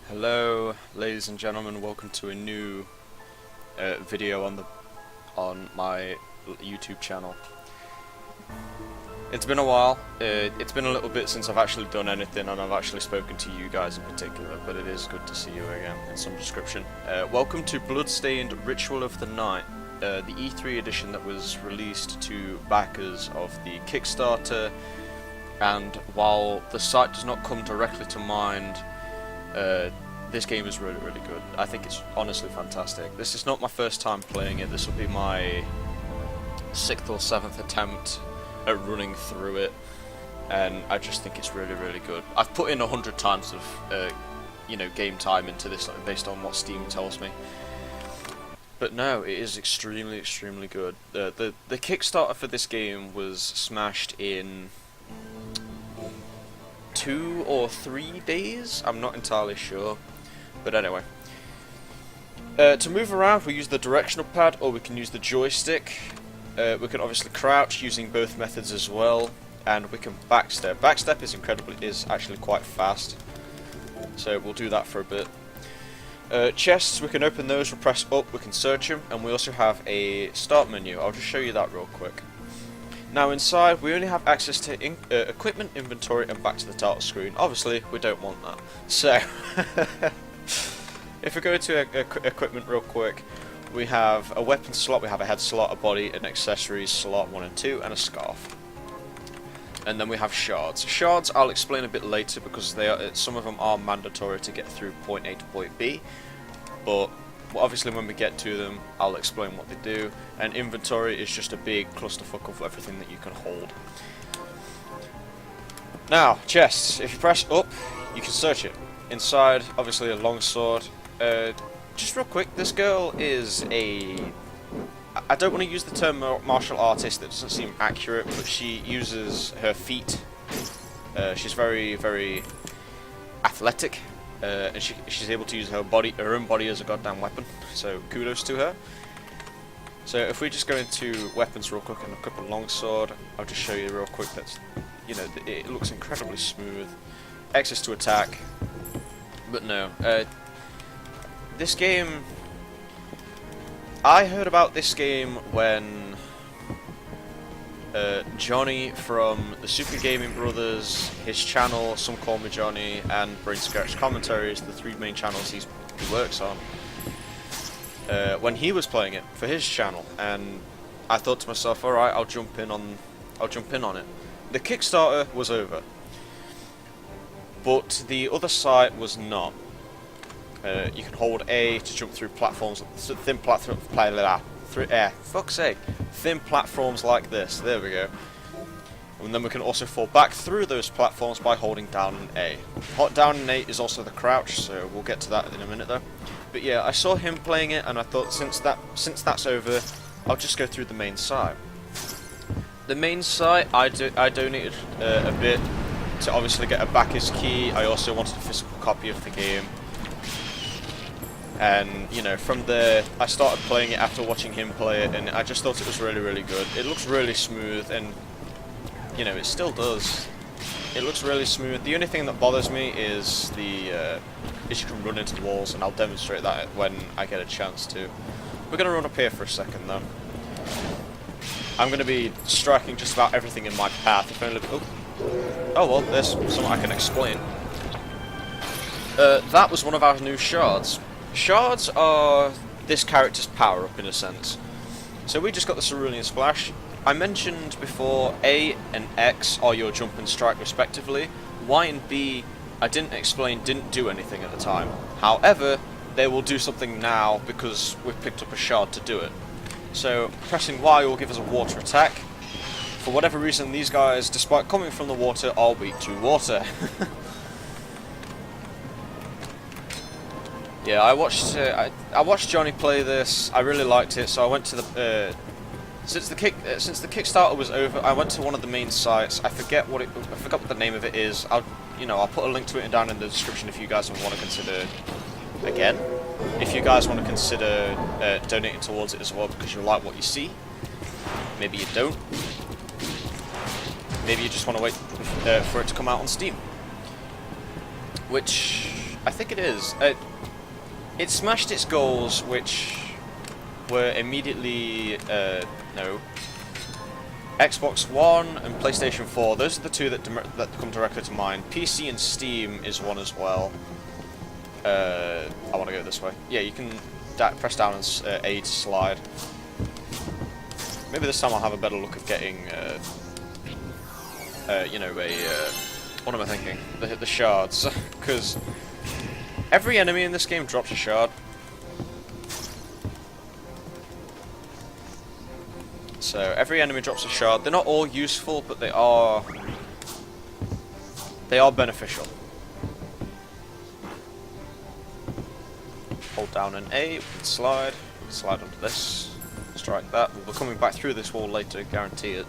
Hello, ladies and gentlemen. Welcome to a new video on my YouTube channel. It's been a while. It's been a little bit since I've actually done anything, and I've actually spoken to you guys in particular. But it is good to see you again in some description. Welcome to Bloodstained Ritual of the Night, the E3 edition that was released to backers of the Kickstarter. And while the site does not come directly to mind, this game is really, really good. I think it's honestly fantastic. This is not my first time playing it. This will be my 6th or 7th attempt at running through it, and I just think it's really, really good. I've put in 100 times of, game time into this, based on what Steam tells me. But no, it is extremely, extremely good. The Kickstarter for this game was smashed in 2 or 3 days. I'm not entirely sure. But anyway, to move around, we use the directional pad, or we can use the joystick. We can obviously crouch using both methods as well, and we can backstep. Backstep is actually quite fast, so we'll do that for a bit. Chests, we can open those. We press up, we can search them, and we also have a start menu. I'll just show you that real quick. Now inside, we only have access to equipment, inventory, and back to the title screen. Obviously, we don't want that. So, if we go to equipment real quick, we have a weapon slot, we have a head slot, a body, an accessories slot 1 and 2, and a scarf. And then we have shards. Shards I'll explain a bit later, because some of them are mandatory to get through point A to point B. But obviously when we get to them, I'll explain what they do. And inventory is just a big clusterfuck of everything that you can hold. Now, chests. If you press up, you can search it. Inside, obviously a longsword. Just real quick, this girl is I don't want to use the term martial artist, that doesn't seem accurate, but she uses her feet. She's very, very athletic. And she's able to use her own body as a goddamn weapon, so kudos to her. So if we just go into weapons real quick and look up a longsword, I'll just show you real quick that, it looks incredibly smooth. Access to attack, but no. This game, I heard about this game when Johnny from the Super Gaming Brothers, his channel, Some Call Me Johnny, and Brain Scratch Commentaries, the 3 main channels he works on, when he was playing it for his channel, and I thought to myself, alright, I'll jump in on it. The Kickstarter was over, but the other side was not. You can hold A to jump through platforms, thin platforms like this. There we go. And then we can also fall back through those platforms by holding down an A. Down an A is also the crouch, so we'll get to that in a minute though. But yeah, I saw him playing it, and I thought since that's over, I'll just go through the main site. The main site, I donated a bit to obviously get a backer's key. I also wanted a physical copy of the game. And, from there, I started playing it after watching him play it, and I just thought it was really, really good. It looks really smooth, and, it still does. It looks really smooth. The only thing that bothers me is you can run into the walls, and I'll demonstrate that when I get a chance to. We're going to run up here for a second, though. I'm going to be striking just about everything in my path. If only... Oh, well, there's something I can explain. That was one of our new shards. Shards are this character's power-up, in a sense. So we just got the Cerulean Splash. I mentioned before, A and X are your jump and strike respectively. Y and B, I didn't explain, didn't do anything at the time. However, they will do something now because we've picked up a shard to do it. So pressing Y will give us a water attack. For whatever reason, these guys, despite coming from the water, are weak to water. Yeah, I watched Johnny play this. I really liked it, so I went to the since the Kickstarter was over, I went to one of the main sites. I forgot what the name of it is. I'll put a link to it down in the description if you guys want to consider again. If you guys want to consider donating towards it as well because you like what you see. Maybe you don't. maybe you just want to wait for it to come out on Steam, which I think it is. It smashed its goals, which were immediately no. Xbox One and PlayStation 4. Those are the two that come directly to mind. PC and Steam is one as well. I want to go this way. Yeah, you can press down and A to slide. Maybe this time I'll have a better look at getting, you know, what am I thinking? The shards, because every enemy in this game drops a shard. So every enemy drops a shard. They're not all useful, but they are beneficial. Hold down an A, we can slide onto this, strike that. We'll be coming back through this wall later, guarantee it.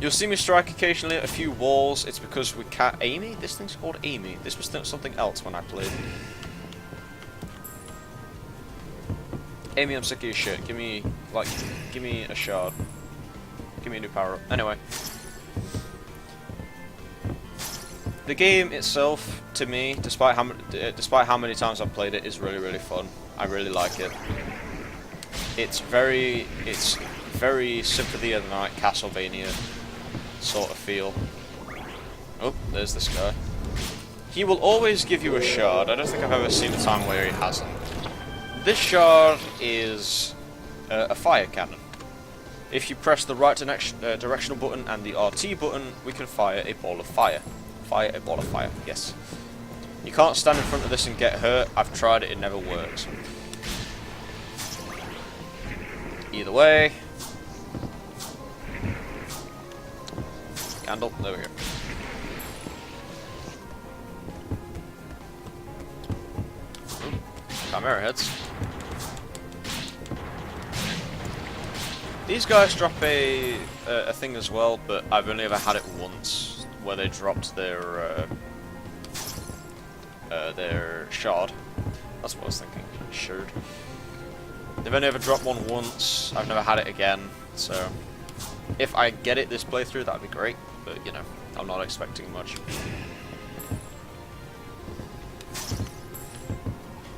You'll see me strike occasionally at a few walls. It's because we can't. Amy? This thing's called Amy. This was something else when I played. Amy, I'm sick of your shit. Give me a shard. Give me a new power up. Anyway. The game itself, to me, despite how many times I've played it, is really, really fun. I really like it. It's very Symphony of the Night, Castlevania sort of feel. Oh, there's this guy. He will always give you a shard. I don't think I've ever seen a time where he hasn't. This shard is a fire cannon. If you press the right directional button and the RT button, we can fire a ball of fire. Fire a ball of fire, yes. You can't stand in front of this and get hurt. I've tried it, it never works. Either way. Candle, there we go. Chimera heads. These guys drop a thing as well, but I've only ever had it once, where they dropped their shard. That's what I was thinking. Shard. They've only ever dropped one once. I've never had it again. So, if I get it this playthrough, that'd be great. But you know, I'm not expecting much.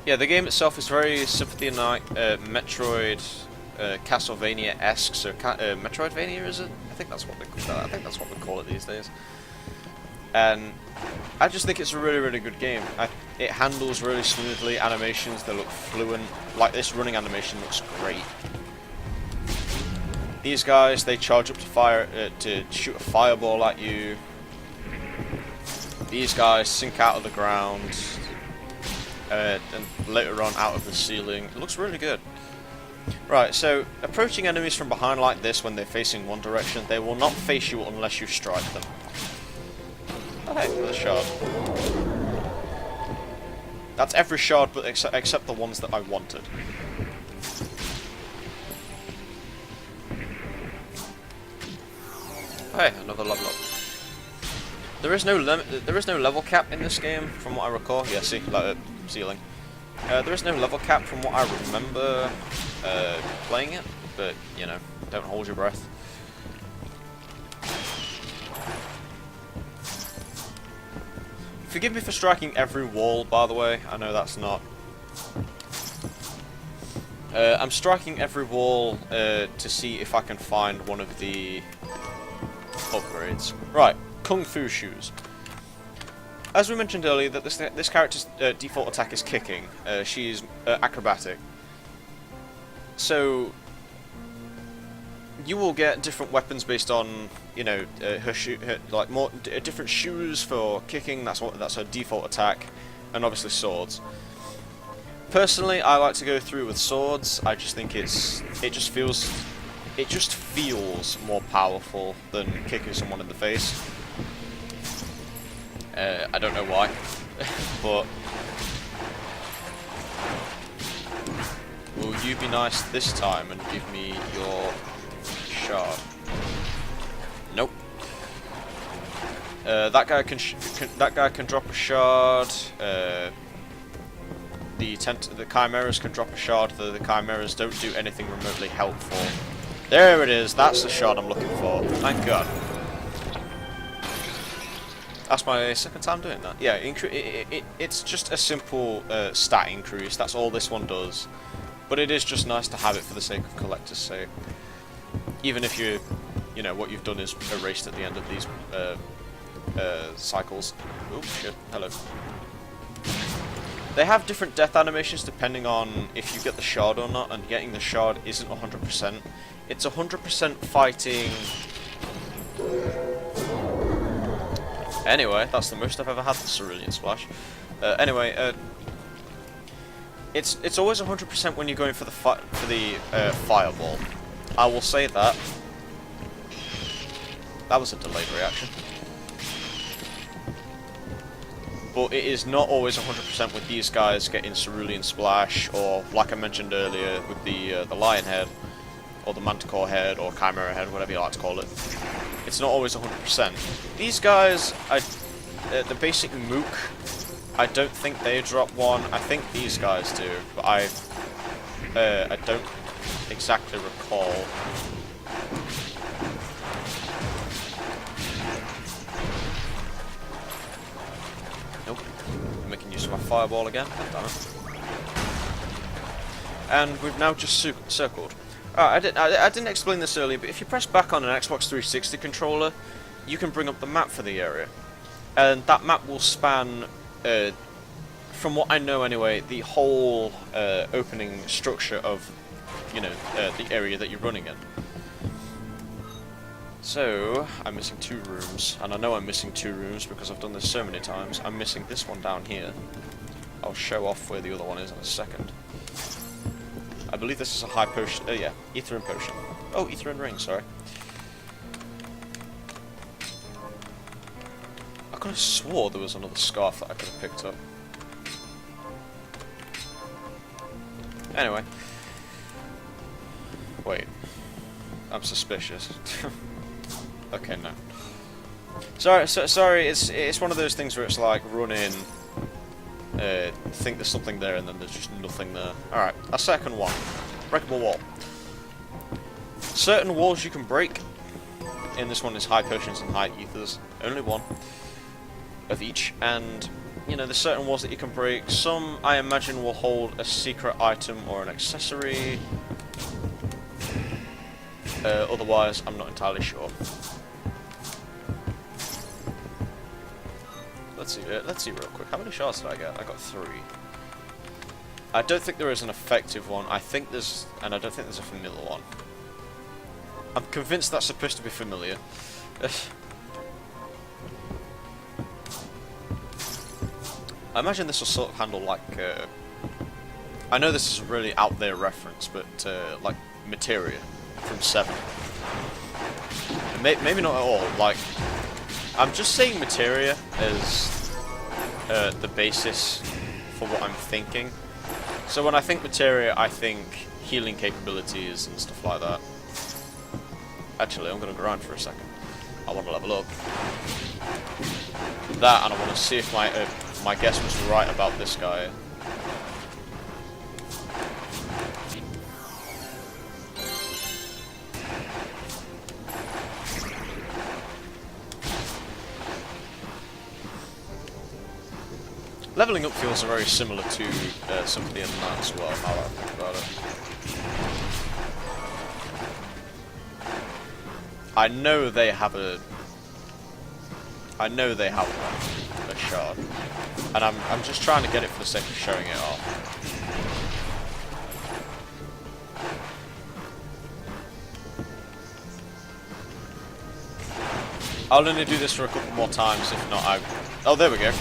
Yeah, the game itself is very Symphony of the Night, Metroid. Castlevania-esque, so Metroidvania, is it? I think that's what we call it these days. And I just think it's a really, really good game. It handles really smoothly. Animations, they look fluent. Like this running animation looks great. These guys, they charge up to shoot a fireball at you. These guys sink out of the ground, and later on out of the ceiling. It looks really good. Right, so approaching enemies from behind like this when they're facing one direction, they will not face you unless you strike them. Oh hey, another shard. That's every shard but except the ones that I wanted. Hey, another level up. There is no level cap in this game, from what I recall. Yeah, see, like ceiling. There is no level cap from what I remember playing it, but you know, don't hold your breath. Forgive me for striking every wall, by the way. I know that's not. I'm striking every wall to see if I can find one of the upgrades. Right, Kung Fu shoes. As we mentioned earlier, that this character's default attack is kicking. She's acrobatic. So you will get different weapons based on, you know, different shoes for kicking. That's her default attack, and obviously swords. Personally, I like to go through with swords. I just think it just feels more powerful than kicking someone in the face. I don't know why, but will you be nice this time and give me your shard? Nope. That guy can drop a shard. The chimeras can drop a shard. The chimeras don't do anything remotely helpful. There it is. That's the shot I'm looking for. Thank God. That's my second time doing that. Yeah, it's just a simple stat increase. That's all this one does. But it is just nice to have it for the sake of collector's sake. Even if you know, what you've done is erased at the end of these cycles. Oh shit! Hello. They have different death animations depending on if you get the shard or not, and getting the shard isn't 100%. It's 100% fighting. Anyway, that's the most I've ever had the Cerulean Splash. Anyway, it's always 100% when you're going for the fireball. I will say that. That was a delayed reaction. But it is not always 100% with these guys getting Cerulean Splash, or like I mentioned earlier with the Lion Head, or the Manticore Head, or Chimera Head, whatever you like to call it. It's not always 100%. These guys, the basic Mook, I don't think they drop one. I think these guys do, but I don't exactly recall. Nope. I'm making use of my fireball again. Damn it. And we've now just circled. I didn't explain this earlier, but if you press back on an Xbox 360 controller, you can bring up the map for the area. And that map will span, from what I know anyway, the whole opening structure of, you know, the area that you're running in. So, I'm missing 2 rooms, and I know I'm missing 2 rooms because I've done this so many times. I'm missing this one down here. I'll show off where the other one is in a second. I believe this is a high potion. Oh yeah, ether and potion. Oh, ether and ring. Sorry. I could have swore there was another scarf that I could have picked up. Anyway. Wait. I'm suspicious. Okay, no. Sorry. It's one of those things where it's like run in. Think there's something there and then there's just nothing there. Alright, a second one. Breakable wall. Certain walls you can break. In this one is high potions and high ethers. Only one of each. And, you know, there's certain walls that you can break. Some, I imagine, will hold a secret item or an accessory. Otherwise, I'm not entirely sure. Let's see real quick. How many shards did I get? I got 3. I don't think there is an effective one. I think there's, and I don't think there's a familiar one. I'm convinced that's supposed to be familiar. I imagine this will sort of handle like. I know this is a really out there reference, but like materia from 7. Maybe not at all. Like, I'm just saying materia as the basis for what I'm thinking. So when I think materia, I think healing capabilities and stuff like that. Actually, I'm going to grind for a second. I want to level up. That, and I want to see if my guess was right about this guy. Leveling up feels very similar to Symphony and that as well, now that I think about it. I know they have a shard, and I'm just trying to get it for the sake of showing it off. I'll only do this for a couple more times, if not I... Oh, there we go.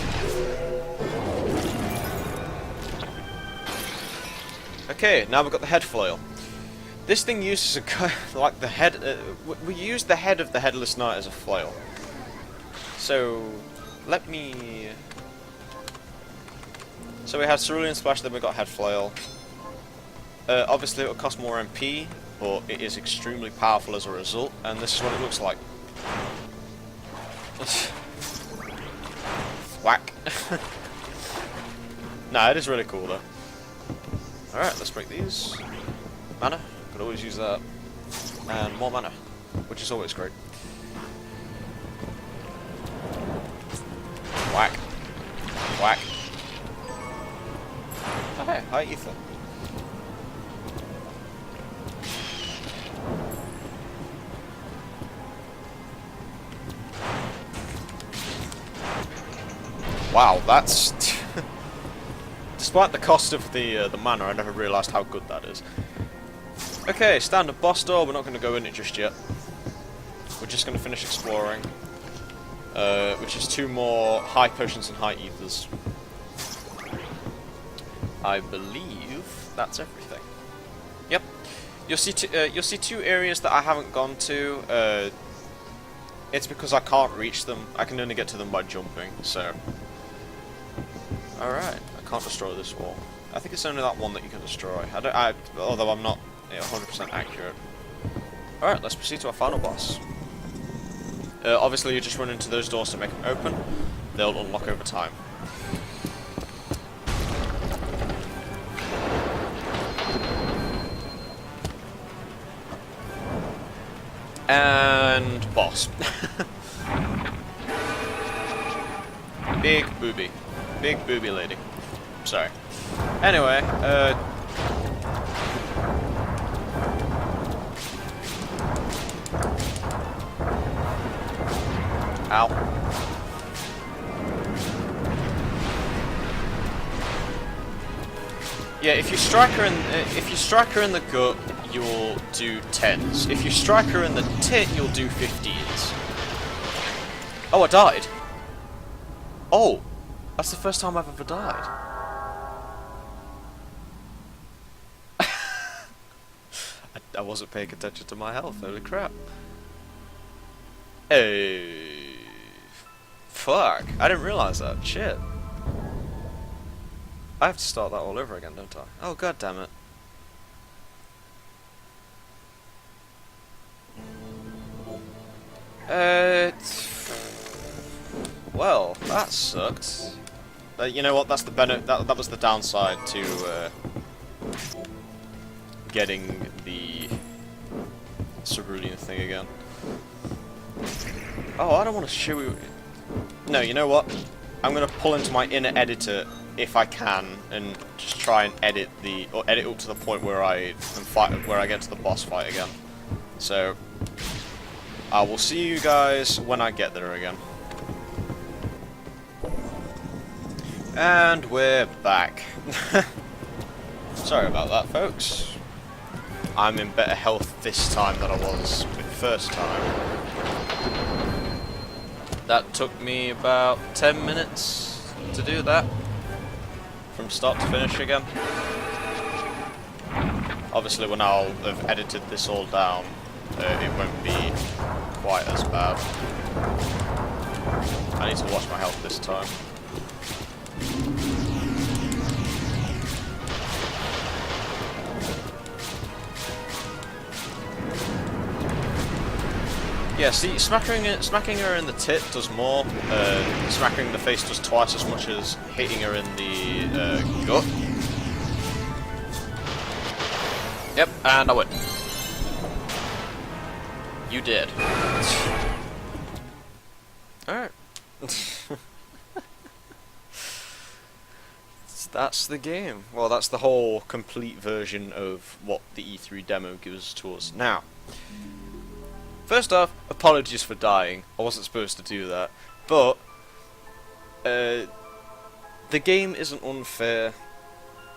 Okay, now we've got the head flail. This thing uses like the head. We use the head of the headless knight as a flail. So let me. So we had Cerulean Splash, then we got head flail. Obviously, it will cost more MP, but it is extremely powerful as a result. And this is what it looks like. Whack. Nah, it is really cool though. Alright, let's break these. Mana, could always use that. And more mana, which is always great. Whack. Whack. Oh, hey, hi Ether. Wow, that's... Despite the cost of the mana, I never realised how good that is. Okay, standard boss door, we're not going to go in it just yet. We're just going to finish exploring. Which is 2 more high potions and high ethers. I believe that's everything. Yep. You'll see 2 areas that I haven't gone to. It's because I can't reach them. I can only get to them by jumping, so... Alright, I can't destroy this wall. I think it's only that one that you can destroy. Although I'm not 100% accurate. Alright, let's proceed to our final boss. Obviously you just run into those doors to make them open. They'll unlock over time. And boss. Big booby. Big booby lady. Sorry. Anyway, ow. Yeah, if you strike her in the gut, you'll do 10s. If you strike her in the tit, you'll do 15s. Oh, I died. Oh, that's the first time I've ever died. I wasn't paying attention to my health. Holy crap. Hey. Fuck. I didn't realise that. Shit. I have to start that all over again, don't I? Oh, god damn it. Well, that sucked. You know what? That's the that was the downside to getting the cerulean thing again. Oh, I don't want to show you. No, you know what? I'm gonna pull into my inner editor if I can, and just try and edit up to the point where I get to the boss fight again. So I will see you guys when I get there again. And we're back. Sorry about that, folks. I'm in better health this time than I was the first time. That took me about 10 minutes to do that, from start to finish again. Obviously when I'll have edited this all down, it won't be quite as bad. I need to watch my health this time. Yeah, see, smacking her in the tit does more. Smacking her in the face does twice as much as hitting her in the gut. Yep, and I win. You did. Alright. That's the game. Well, that's the whole complete version of what the E3 demo gives to us. Now, first off, apologies for dying. I wasn't supposed to do that. But, the game isn't unfair,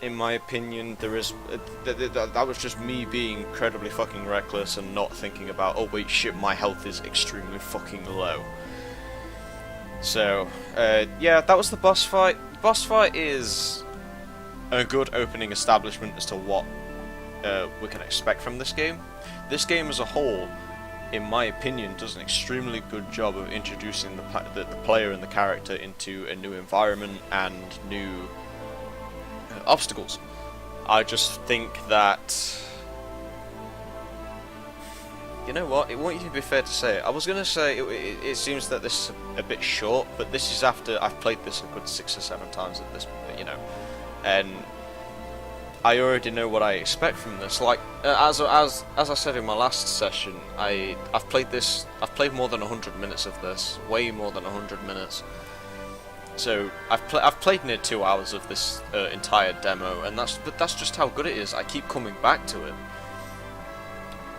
in my opinion. There is... that was just me being incredibly fucking reckless and not thinking about, oh wait, shit, my health is extremely fucking low. So, yeah, that was the boss fight. Boss fight is a good opening establishment as to what we can expect from this game. This game as a whole, in my opinion, does an extremely good job of introducing the player and the character into a new environment and new obstacles. I just think that... You know what, it won't even be fair to say. I was going to say, it seems that this is a bit short, but this is after I've played this a good 6 or 7 times at this point, you know. And I already know what I expect from this. Like as I said in my last session, I've played more than 100 minutes of this, way more than 100 minutes. So I've played near 2 hours of this entire demo, and that's just how good it is. I keep coming back to it.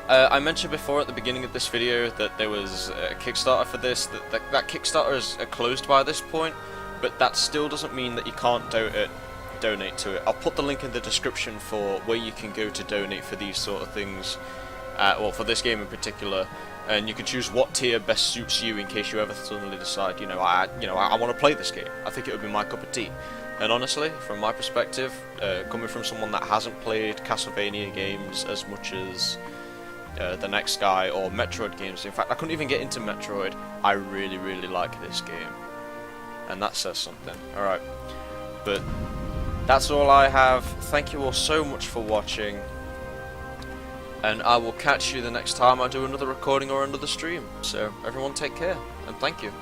I mentioned before at the beginning of this video that there was a Kickstarter for this. That Kickstarter is closed by this point, but that still doesn't mean that you can't donate to it. I'll put the link in the description for where you can go to donate for these sort of things, well, for this game in particular, and you can choose what tier best suits you in case you ever suddenly decide, I want to play this game. I think it would be my cup of tea. And honestly, from my perspective, coming from someone that hasn't played Castlevania games as much as the next guy or Metroid games, in fact I couldn't even get into Metroid, I really, really like this game. And that says something. Alright, but that's all I have. Thank you all so much for watching, and I will catch you the next time I do another recording or another stream. So everyone take care, and thank you.